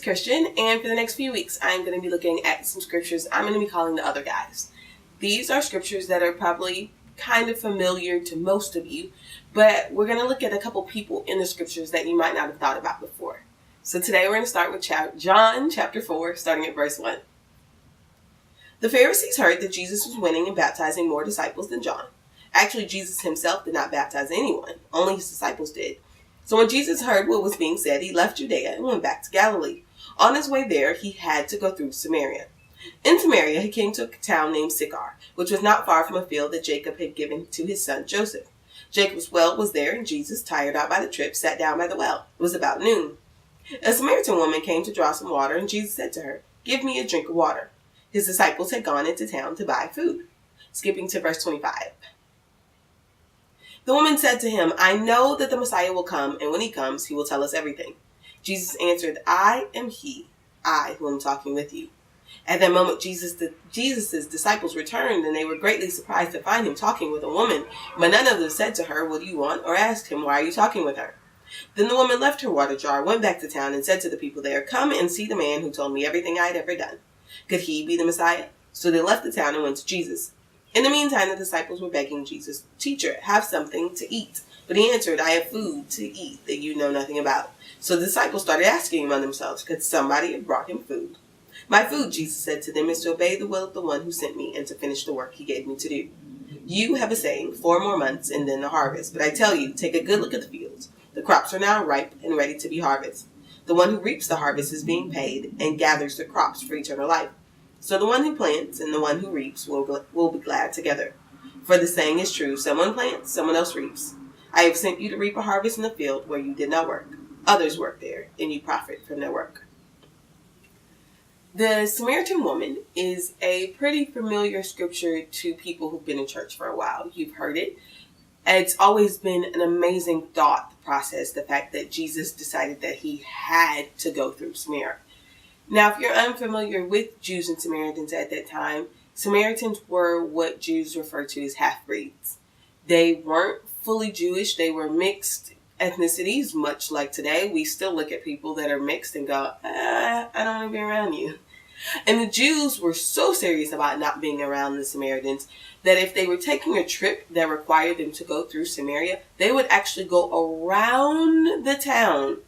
Christian, and for the next few weeks, I'm going to be looking at some scriptures I'm going to be calling the other guys. These are scriptures that are probably kind of familiar to most of you, but we're going to look at a couple people in the scriptures that you might not have thought about before. So today we're going to start with John chapter 4, starting at verse 1. The Pharisees heard that Jesus was winning and baptizing more disciples than John. Actually, Jesus himself did not baptize anyone, only his disciples did. So when Jesus heard what was being said, he left Judea and went back to Galilee. On his way there, he had to go through Samaria. In Samaria, he came to a town named Sychar, which was not far from a field that Jacob had given to his son Joseph. Jacob's well was there, and Jesus, tired out by the trip, sat down by the well. It was about noon. A Samaritan woman came to draw some water, and Jesus said to her, "Give me a drink of water." His disciples had gone into town to buy food. Skipping to verse 25. The woman said to him, "I know that the Messiah will come, and when he comes, he will tell us everything." Jesus answered, "I am he, I who am talking with you." At that moment, Jesus' disciples returned, and they were greatly surprised to find him talking with a woman. But none of them said to her, "What do you want?" or asked him, "Why are you talking with her?" Then the woman left her water jar, went back to town, and said to the people there, "Come and see the man who told me everything I had ever done. Could he be the Messiah?" So they left the town and went to Jesus. In the meantime, the disciples were begging Jesus, "Teacher, have something to eat." But he answered, "I have food to eat that you know nothing about." So the disciples started asking among themselves, could somebody have brought him food? "My food," Jesus said to them, "is to obey the will of the one who sent me and to finish the work he gave me to do. You have a saying, 4 more months and then the harvest. But I tell you, take a good look at the fields. The crops are now ripe and ready to be harvested. The one who reaps the harvest is being paid and gathers the crops for eternal life. So the one who plants and the one who reaps will be glad together. For the saying is true, someone plants, someone else reaps. I have sent you to reap a harvest in the field where you did not work. Others work there, and you profit from their work." The Samaritan woman is a pretty familiar scripture to people who've been in church for a while. You've heard it. It's always been an amazing thought process, the fact that Jesus decided that he had to go through Samaria. Now, if you're unfamiliar with Jews and Samaritans at that time, Samaritans were what Jews refer to as half-breeds. They weren't fully Jewish. They were mixed ethnicities, much like today. We still look at people that are mixed and go, I don't want to be around you. And the Jews were so serious about not being around the Samaritans that if they were taking a trip that required them to go through Samaria, they would actually go around the town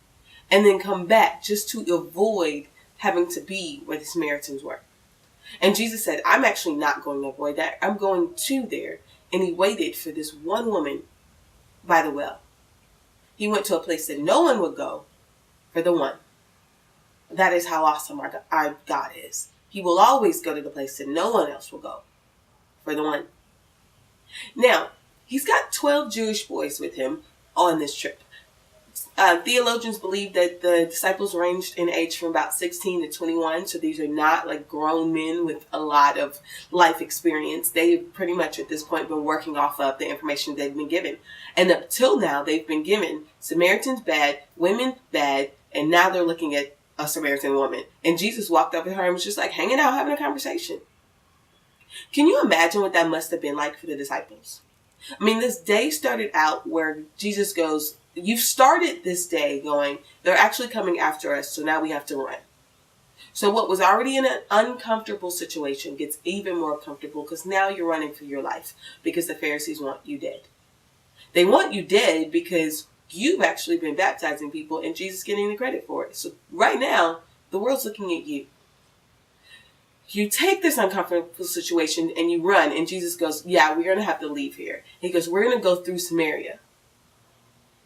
and then come back just to avoid having to be where the Samaritans were. And Jesus said, "I'm actually not going to avoid that. I'm going to there." And he waited for this one woman by the well. He went to a place that no one would go for the one. That is how awesome our God is. He will always go to the place that no one else will go for the one. Now, he's got 12 Jewish boys with him on this trip. Theologians believe that the disciples ranged in age from about 16 to 21. So these are not like grown men with a lot of life experience. They've pretty much at this point been working off of the information they've been given. And up till now, they've been given Samaritans bad, women bad, and now they're looking at a Samaritan woman. And Jesus walked up to her and was just like hanging out, having a conversation. Can you imagine what that must have been like for the disciples? I mean, this day started out where Jesus goes, "You've started this day going, they're actually coming after us, so now we have to run." So what was already in an uncomfortable situation gets even more comfortable because now you're running for your life because the Pharisees want you dead. They want you dead because you've actually been baptizing people and Jesus getting the credit for it. So right now, the world's looking at you. You take this uncomfortable situation and you run, and Jesus goes, "Yeah, we're going to have to leave here." He goes, "We're going to go through Samaria."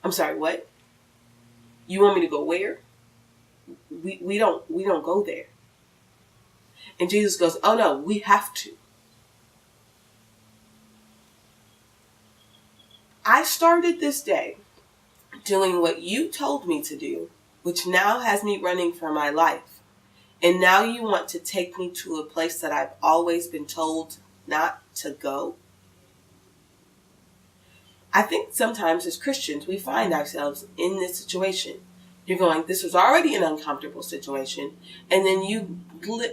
I'm sorry, what? You want me to go where? We don't go there. And Jesus goes, "Oh no, we have to." I started this day doing what you told me to do, which now has me running for my life. And now you want to take me to a place that I've always been told not to go? I think sometimes as Christians, we find ourselves in this situation. You're going, this was already an uncomfortable situation. And then you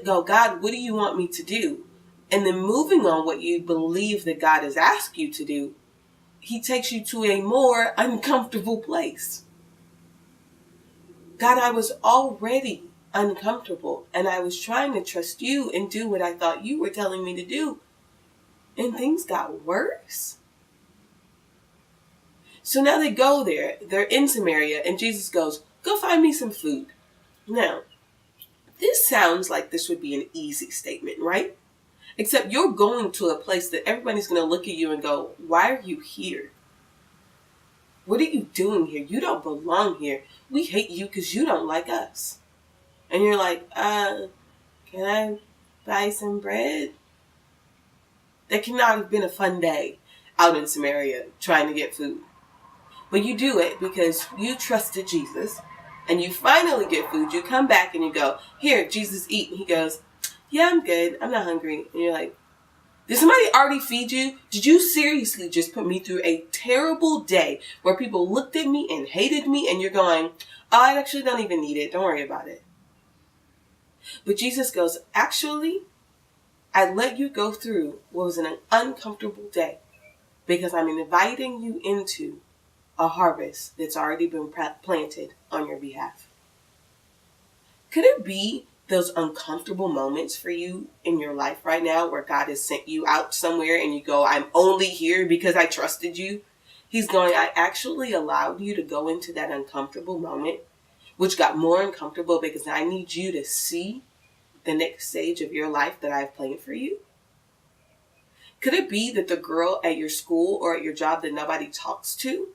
go, "God, what do you want me to do?" And then moving on what you believe that God has asked you to do, he takes you to a more uncomfortable place. God, I was already uncomfortable. And I was trying to trust you and do what I thought you were telling me to do. And things got worse. So now they go there. They're in Samaria. And Jesus goes, go find me some food. Now, this sounds like this would be an easy statement, right? Except you're going to a place that everybody's going to look at you and go, why are you here? What are you doing here? You don't belong here. We hate you because you don't like us. And you're like, can I buy some bread? That cannot have been a fun day out in Samaria trying to get food. But you do it because you trusted Jesus. And you finally get food. You come back and you go, here, Jesus, eat. And he goes, yeah, I'm good. I'm not hungry. And you're like, did somebody already feed you? Did you seriously just put me through a terrible day where people looked at me and hated me? And you're going, oh, I actually don't even need it. Don't worry about it. But Jesus goes, actually, I let you go through what was an uncomfortable day because I'm inviting you into a harvest that's already been planted on your behalf. Could it be those uncomfortable moments for you in your life right now where God has sent you out somewhere and you go, I'm only here because I trusted you? He's going, I actually allowed you to go into that uncomfortable moment, which got more uncomfortable because I need you to see the next stage of your life that I've planned for you. Could it be that the girl at your school or at your job that nobody talks to,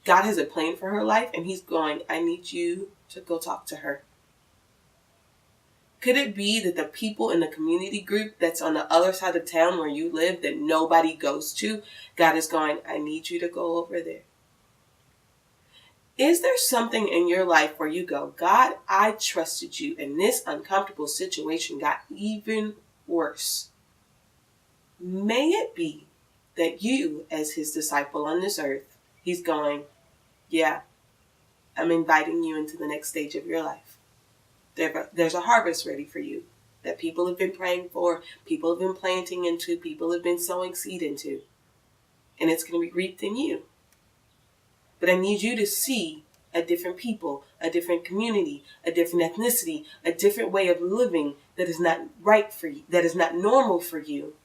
God has a plan for her life and he's going, I need you to go talk to her. Could it be that the people in the community group that's on the other side of town where you live that nobody goes to, God is going, I need you to go over there. Is there something in your life where you go, God, I trusted you and this uncomfortable situation got even worse? May it be that you, as his disciple on this earth, he's going, yeah, I'm inviting you into the next stage of your life. There's a harvest ready for you that people have been praying for, people have been planting into, people have been sowing seed into. And it's going to be reaped in you. But I need you to see a different people, a different community, a different ethnicity, a different way of living that is not right for you, that is not normal for you.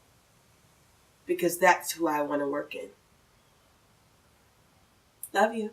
Because that's who I want to work in. Love you.